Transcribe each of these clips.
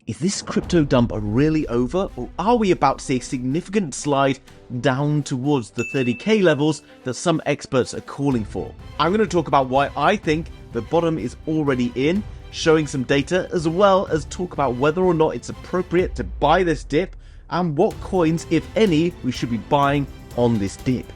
Is this crypto dump really over, or are we about to see a significant slide down towards the 30k levels that some experts are calling for? I'm going to talk about why I think the bottom is already in, showing some data, as well as talk about whether or not it's appropriate to buy this dip and what coins, if any, we should be buying on this dip.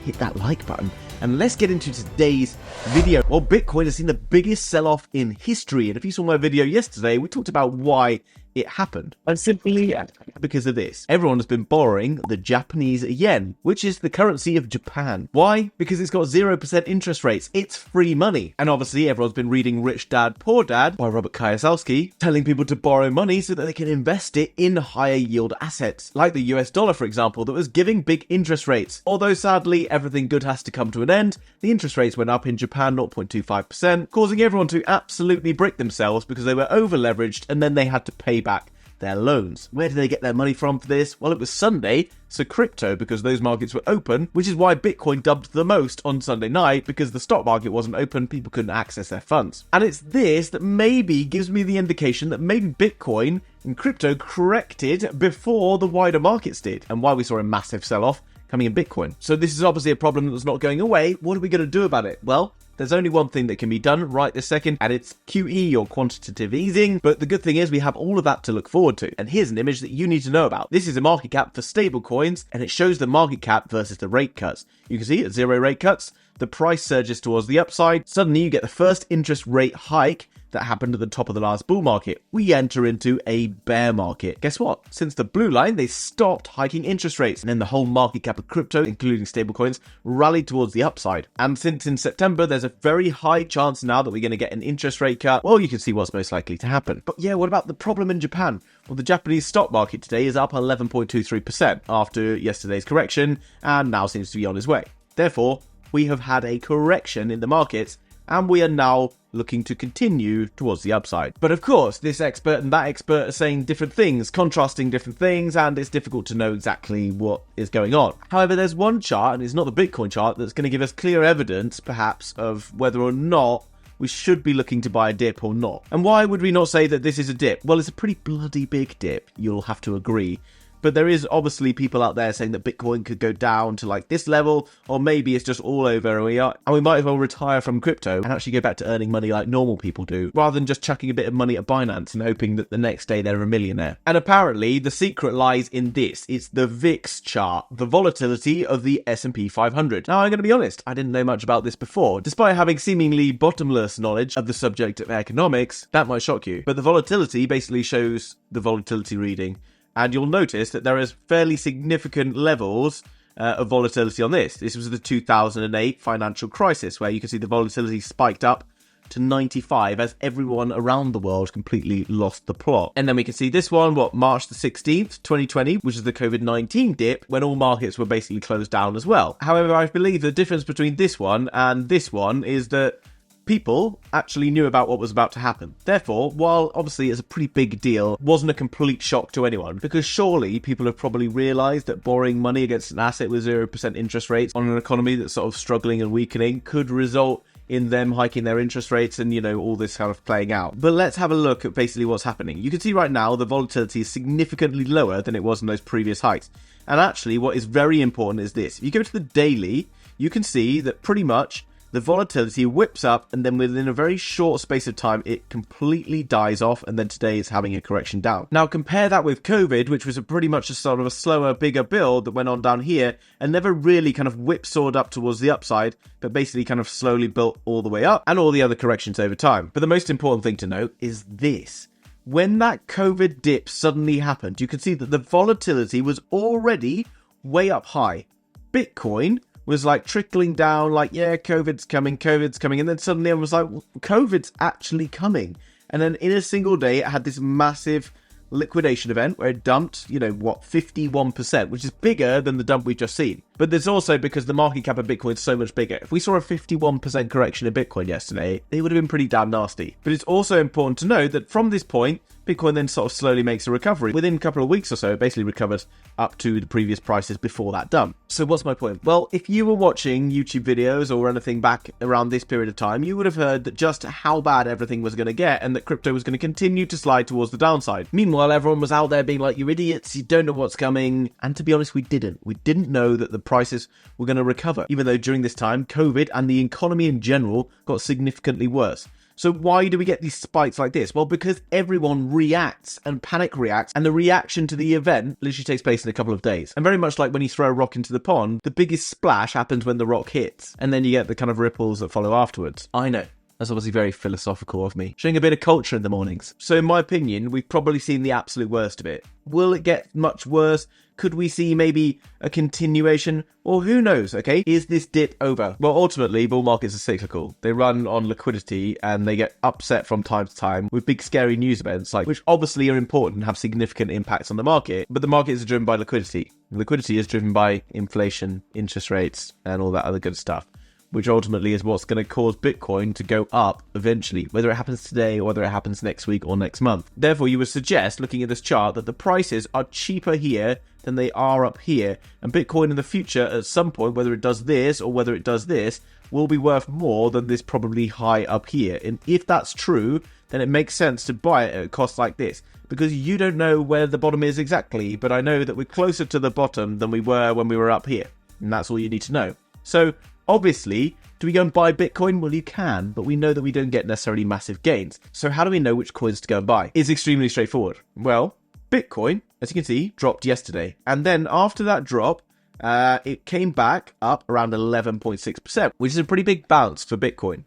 Hit that like button. And let's get into today's video. Well, Bitcoin has seen the biggest sell-off in history. And if you saw my video yesterday, we talked about why it happened. And simply because of this. Everyone has been borrowing the Japanese yen, which is the currency of Japan. Why? Because it's got 0% interest rates. It's free money. And obviously everyone's been reading Rich Dad, Poor Dad by Robert Kiyosaki, telling people to borrow money so that they can invest it in higher yield assets, like the US dollar, for example, that was giving big interest rates. Although sadly, everything good has to come to an end. The interest rates went up in Japan 0.25%, causing everyone to absolutely brick themselves because they were over leveraged and then they had to pay back their loans. Where did they get their money from for this? Well, it was Sunday, so crypto, because those markets were open, which is why Bitcoin dumped the most on Sunday night, because the stock market wasn't open, people couldn't access their funds. And it's this that maybe gives me the indication that maybe Bitcoin and crypto corrected before the wider markets did, and why we saw a massive sell-off coming in Bitcoin. So this is obviously a problem that's not going away. What are we going to do about it? Well, there's only one thing that can be done right this second, and it's QE, or quantitative easing. But the good thing is we have all of that to look forward to. And here's an image that you need to know about. This is a market cap for stable coins, and it shows the market cap versus the rate cuts. You can see at 0 rate cuts, the price surges towards the upside. Suddenly you get the first interest rate hike that happened at the top of the last bull market. We enter into a bear market. Guess what? Since the blue line, they stopped hiking interest rates, and then the whole market cap of crypto, including stablecoins, rallied towards the upside. And since in September, there's a very high chance now that we're going to get an interest rate cut. Well, you can see what's most likely to happen. But yeah, what about the problem in Japan? Well, the Japanese stock market today is up 11.23% after yesterday's correction, and now seems to be on its way. Therefore, we have had a correction in the markets, and we are now looking to continue towards the upside. But of course, this expert and that expert are saying different things, contrasting different things, and it's difficult to know exactly what is going on. However, there's one chart, and it's not the Bitcoin chart, that's going to give us clear evidence, perhaps, of whether or not we should be looking to buy a dip or not. And why would we not say that this is a dip? Well, it's a pretty bloody big dip, you'll have to agree. But there is obviously people out there saying that Bitcoin could go down to like this level, or maybe it's just all over and we might as well retire from crypto and actually go back to earning money like normal people do, rather than just chucking a bit of money at Binance and hoping that the next day they're a millionaire. And apparently the secret lies in this. It's the VIX chart, the volatility of the S&P 500. Now, I'm going to be honest, I didn't know much about this before. Despite having seemingly bottomless knowledge of the subject of economics, that might shock you. But the volatility basically shows the volatility reading. And you'll notice that there is fairly significant levels of volatility on this. This was the 2008 financial crisis, where you can see the volatility spiked up to 95 as everyone around the world completely lost the plot. And then we can see this one, March the 16th, 2020, which is the COVID-19 dip, when all markets were basically closed down as well. However, I believe the difference between this one and this one is that people actually knew about what was about to happen. Therefore, while obviously it's a pretty big deal, it wasn't a complete shock to anyone, because surely people have probably realised that borrowing money against an asset with 0% interest rates on an economy that's sort of struggling and weakening could result in them hiking their interest rates and, you know, all this kind of playing out. But let's have a look at basically what's happening. You can see right now the volatility is significantly lower than it was in those previous hikes. And actually what is very important is this. If you go to the daily, you can see that pretty much the volatility whips up, and then within a very short space of time, it completely dies off, and then today it's having a correction down. Now, compare that with COVID, which was pretty much a sort of a slower, bigger build that went on down here, and never really kind of whipsawed up towards the upside, but basically kind of slowly built all the way up, and all the other corrections over time. But the most important thing to note is this. When that COVID dip suddenly happened, you can see that the volatility was already way up high. Bitcoin was like trickling down, like, yeah, COVID's coming, and then suddenly everyone was like, well, COVID's actually coming. And then in a single day, it had this massive liquidation event where it dumped, 51%, which is bigger than the dump we've just seen. But there's also because the market cap of Bitcoin is so much bigger. If we saw a 51% correction in Bitcoin yesterday, it would have been pretty damn nasty. But it's also important to know that from this point, Bitcoin then sort of slowly makes a recovery. Within a couple of weeks or so, it basically recovered up to the previous prices before that done. So what's my point? Well, if you were watching YouTube videos or anything back around this period of time, you would have heard that just how bad everything was going to get and that crypto was going to continue to slide towards the downside. Meanwhile, everyone was out there being like, you idiots, you don't know what's coming. And to be honest, we didn't. We didn't know that the prices were going to recover, even though during this time, COVID and the economy in general got significantly worse. So why do we get these spikes like this? Well, because everyone reacts and panic reacts, and the reaction to the event literally takes place in a couple of days. And very much like when you throw a rock into the pond, the biggest splash happens when the rock hits, and then you get the kind of ripples that follow afterwards. I know. That's obviously very philosophical of me. Showing a bit of culture in the mornings. So in my opinion, we've probably seen the absolute worst of it. Will it get much worse? Could we see maybe a continuation? Or who knows, okay? Is this dip over? Well, ultimately, bull markets are cyclical. They run on liquidity and they get upset from time to time with big scary news events, like which obviously are important and have significant impacts on the market. But the markets are driven by liquidity. Liquidity is driven by inflation, interest rates, and all that other good stuff, which ultimately is what's going to cause Bitcoin to go up eventually, whether it happens today or whether it happens next week or next month. Therefore, you would suggest, looking at this chart, that the prices are cheaper here than they are up here, and Bitcoin in the future, at some point, whether it does this or whether it does this, will be worth more than this probably high up here. And if that's true, then it makes sense to buy it at a cost like this, because you don't know where the bottom is exactly, but I know that we're closer to the bottom than we were when we were up here, and that's all you need to know. So, obviously, do we go and buy Bitcoin? Well, you can, but we know that we don't get necessarily massive gains. So how do we know which coins to go and buy? It's extremely straightforward. Well, Bitcoin, as you can see, dropped yesterday. And then after that drop, it came back up around 11.6%, which is a pretty big bounce for Bitcoin.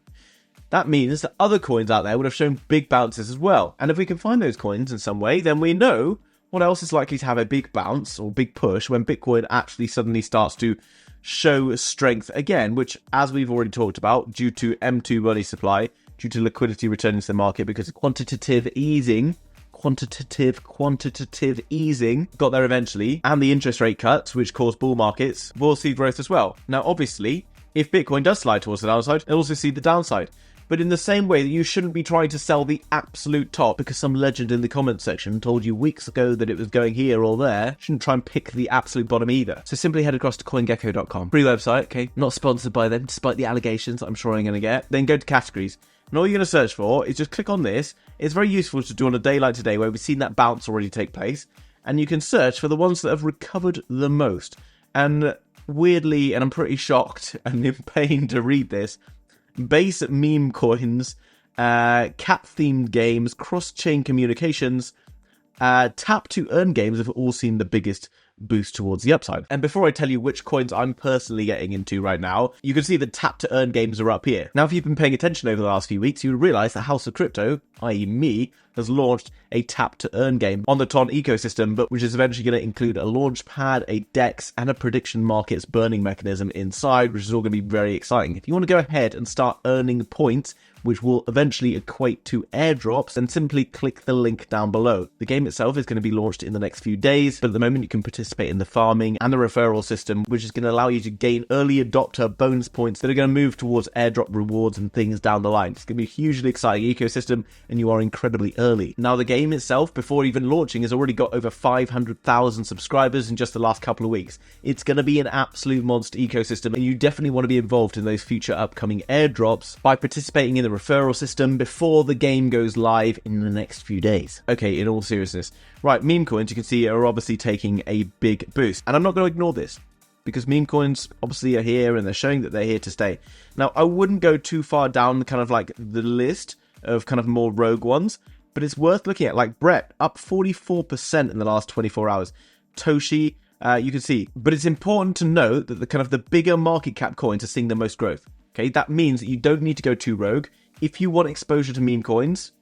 That means that other coins out there would have shown big bounces as well. And if we can find those coins in some way, then we know what else is likely to have a big bounce or big push when Bitcoin actually suddenly starts to show strength again, which, as we've already talked about, due to M2 money supply, due to liquidity returning to the market because of quantitative easing got there eventually, and the interest rate cuts, which caused bull markets, will see growth as well. Now, obviously, if Bitcoin does slide towards the downside, it'll also see the downside. But in the same way that you shouldn't be trying to sell the absolute top because some legend in the comments section told you weeks ago that it was going here or there, you shouldn't try and pick the absolute bottom either. So simply head across to CoinGecko.com. Free website, okay? Not sponsored by them, despite the allegations I'm sure I'm going to get. Then go to categories. And all you're going to search for is just click on this. It's very useful to do on a day like today where we've seen that bounce already take place. And you can search for the ones that have recovered the most. And weirdly, and I'm pretty shocked and in pain to read this, base meme coins, cat-themed games, cross-chain communications, tap-to-earn games have all seen the biggest boost towards the upside. And before I tell you which coins I'm personally getting into right now, you can see the tap-to-earn games are up here. Now, if you've been paying attention over the last few weeks, you would realize that House of Crypto, i.e. me, has launched a tap-to-earn game on the TON ecosystem, but which is eventually going to include a launch pad, a DEX, and a prediction markets burning mechanism inside, which is all going to be very exciting. If you want to go ahead and start earning points, which will eventually equate to airdrops, then simply click the link down below. The game itself is going to be launched in the next few days, but at the moment you can participate in the farming and the referral system, which is going to allow you to gain early adopter bonus points that are going to move towards airdrop rewards and things down the line. It's going to be a hugely exciting ecosystem, and you are incredibly early. Now, the game itself, before even launching, has already got over 500,000 subscribers in just the last couple of weeks. It's going to be an absolute monster ecosystem, and you definitely want to be involved in those future upcoming airdrops by participating in the referral system before the game goes live in the next few days. Okay, in all seriousness. Right, meme coins, you can see, are obviously taking a big boost. And I'm not going to ignore this, because meme coins obviously are here and they're showing that they're here to stay. Now, I wouldn't go too far down kind of like the list of kind of more rogue ones, but it's worth looking at. Like Brett, up 44% in the last 24 hours. Toshi, you can see. But it's important to note that the kind of the bigger market cap coins are seeing the most growth. Okay, that means that you don't need to go too rogue. If you want exposure to meme coins,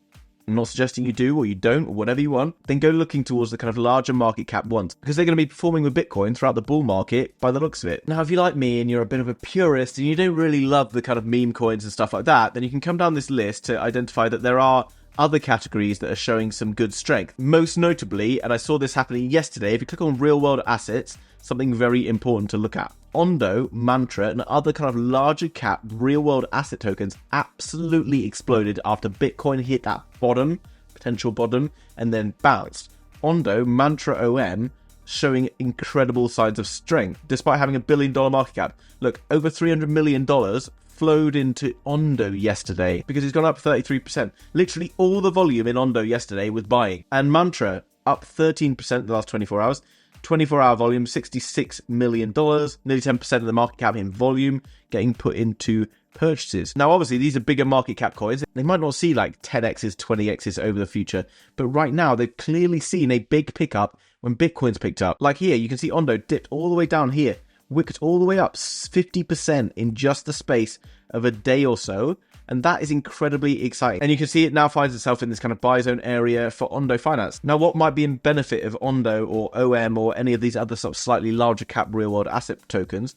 I'm not suggesting you do or you don't or whatever you want, then go looking towards the kind of larger market cap ones, because they're going to be performing with Bitcoin throughout the bull market by the looks of it. Now, if you're like me and you're a bit of a purist and you don't really love the kind of meme coins and stuff like that, then you can come down this list to identify that there are other categories that are showing some good strength. Most notably, and I saw this happening yesterday, if you click on real world assets, something very important to look at. Ondo, Mantra, and other kind of larger cap real-world asset tokens absolutely exploded after Bitcoin hit that bottom, potential bottom, and then bounced. Ondo, Mantra OM, showing incredible signs of strength, despite having $1 billion market cap. Look, over $300 million flowed into Ondo yesterday because it's gone up 33%. Literally all the volume in Ondo yesterday was buying. And Mantra up 13% the last 24 hours. 24-hour volume, $66 million, nearly 10% of the market cap in volume getting put into purchases. Now, obviously, these are bigger market cap coins. They might not see like 10x's, 20x's over the future, but right now they've clearly seen a big pickup when Bitcoin's picked up. Like here, you can see Ondo dipped all the way down here, wicked all the way up 50% in just the space of a day or so. And that is incredibly exciting. And you can see it now finds itself in this kind of buy zone area for Ondo Finance. Now, what might be in benefit of Ondo or OM or any of these other sort of slightly larger cap real world asset tokens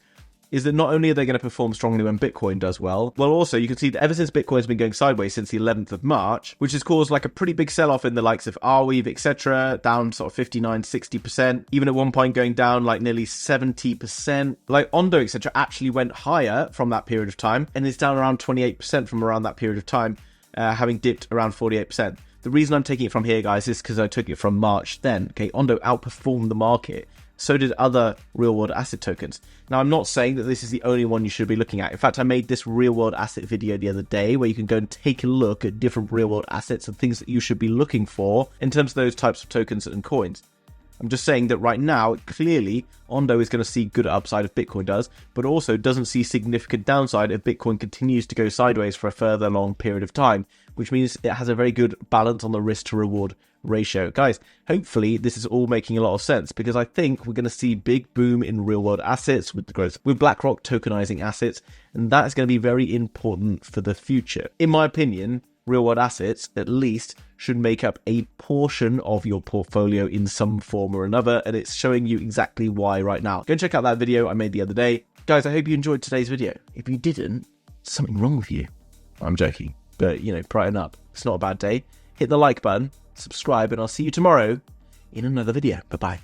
is that not only are they going to perform strongly when Bitcoin does well also you can see that ever since Bitcoin's been going sideways since the 11th of March, which has caused like a pretty big sell-off in the likes of Arweave, etc., down sort of 59, 60%, even at one point going down like nearly 70%. Like Ondo, etc., actually went higher from that period of time and is down around 28% from around that period of time, having dipped around 48%. The reason I'm taking it from here, guys, is because I took it from March then. Okay, Ondo outperformed the market. So did other real-world asset tokens. Now, I'm not saying that this is the only one you should be looking at. In fact, I made this real-world asset video the other day where you can go and take a look at different real-world assets and things that you should be looking for in terms of those types of tokens and coins. I'm just saying that right now, clearly, Ondo is going to see good upside if Bitcoin does, but also doesn't see significant downside if Bitcoin continues to go sideways for a further long period of time, which means it has a very good balance on the risk to reward ratio. Guys, hopefully this is all making a lot of sense because I think we're going to see big boom in real world assets with the growth with BlackRock tokenizing assets, and that is going to be very important for the future. In my opinion, real world assets at least should make up a portion of your portfolio in some form or another, and it's showing you exactly why right now. Go and check out that video I made the other day. Guys, I hope you enjoyed today's video. If you didn't, something wrong with you. I'm joking, but you know, brighten up. It's not a bad day. Hit the like button, subscribe, and I'll see you tomorrow in another video. Bye-bye.